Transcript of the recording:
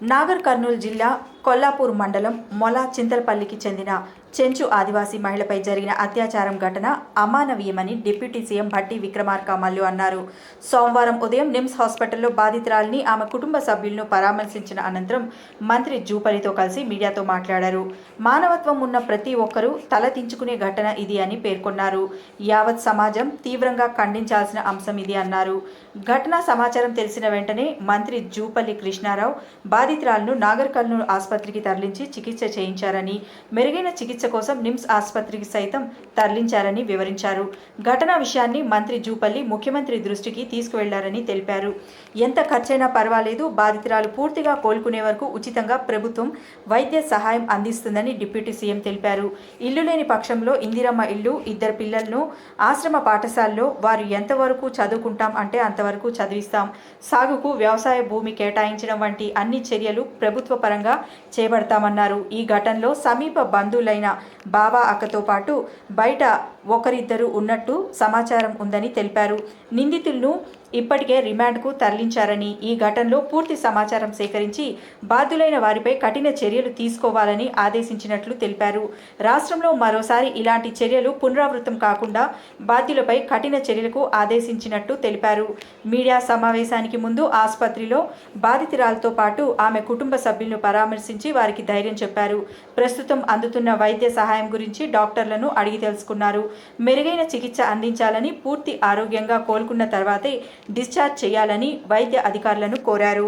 నాగర్ కర్నూలు జిల్లా కొల్లాపూర్ మండలం మొల చింతలపల్లికి చెందిన చెంచు ఆదివాసీ మహిళపై జరిగిన అత్యాచారం ఘటన అమానవీయమని డిప్యూటీ సీఎం భట్టి విక్రమార్క మల్లు అన్నారు. సోమవారం ఉదయం నిమ్స్ హాస్పిటల్లో బాధితురాలిని ఆమె కుటుంబ సభ్యులను పరామర్శించిన అనంతరం మంత్రి జూపల్లితో కలిసి మీడియాతో మాట్లాడారు. మానవత్వం ఉన్న ప్రతి ఒక్కరూ తలదించుకునే ఘటన ఇది అని పేర్కొన్నారు. యావత్ సమాజం తీవ్రంగా ఖండించాల్సిన అంశం ఇది అన్నారు. ఘటనా సమాచారం తెలిసిన వెంటనే మంత్రి జూపల్లి కృష్ణారావు బాధితురాలను నాగర్ కర్నూలు ఆసుపత్రికి తరలించి చికిత్స చేయించారని, మెరుగైన చికిత్స కోసం నిమ్స్ ఆసుపత్రికి సైతం తరలించారని వివరించారు. ఘటన విషయాన్ని మంత్రి జూపల్లి ముఖ్యమంత్రి దృష్టికి తీసుకువెళ్లారని తెలిపారు. ఎంత ఖర్చైనా పర్వాలేదు, బాధితురాలు పూర్తిగా కోలుకునే వరకు ఉచితంగా ప్రభుత్వం వైద్య సహాయం అందిస్తుందని డిప్యూటీ సీఎం తెలిపారు. ఇల్లు లేని పక్షంలో ఇందిరమ్మ ఇల్లు, 2 పిల్లలను ఆశ్రమ పాఠశాలలో వారు ఎంతవరకు చదువుకుంటాం అంటే అంతవరకు చదివిస్తాం, సాగుకు వ్యవసాయ భూమి కేటాయించడం వంటి అన్ని చర్యలు ప్రభుత్వ పరంగా చేపడతామన్నారు. ఈ ఘటనలో సమీప బంధువులైన బావ, అక్కతో పాటు బయట ఒకరిద్దరు ఉన్నట్టు సమాచారం ఉందని తెలిపారు. నిందితులను ఇప్పటికే రిమాండ్కు తరలించారని, ఈ ఘటనలో పూర్తి సమాచారం సేకరించి బాధ్యులైన వారిపై కఠిన చర్యలు తీసుకోవాలని ఆదేశించినట్లు తెలిపారు. రాష్ట్రంలో మరోసారి ఇలాంటి చర్యలు పునరావృతం కాకుండా బాధ్యులపై కఠిన చర్యలకు ఆదేశించినట్టు తెలిపారు. మీడియా సమావేశానికి ముందు ఆసుపత్రిలో బాధితురాలతో పాటు ఆమె కుటుంబ సభ్యులను పరామర్శించి వారికి ధైర్యం చెప్పారు. ప్రస్తుతం అందుతున్న వైద్య సహాయం గురించి డాక్టర్లను అడిగి తెలుసుకున్నారు. మెరుగైన చికిత్స అందించాలని, పూర్తి ఆరోగ్యంగా కోలుకున్న తర్వాతే డిశ్చార్జ్ చేయాలని వైద్య అధికారులను కోరారు.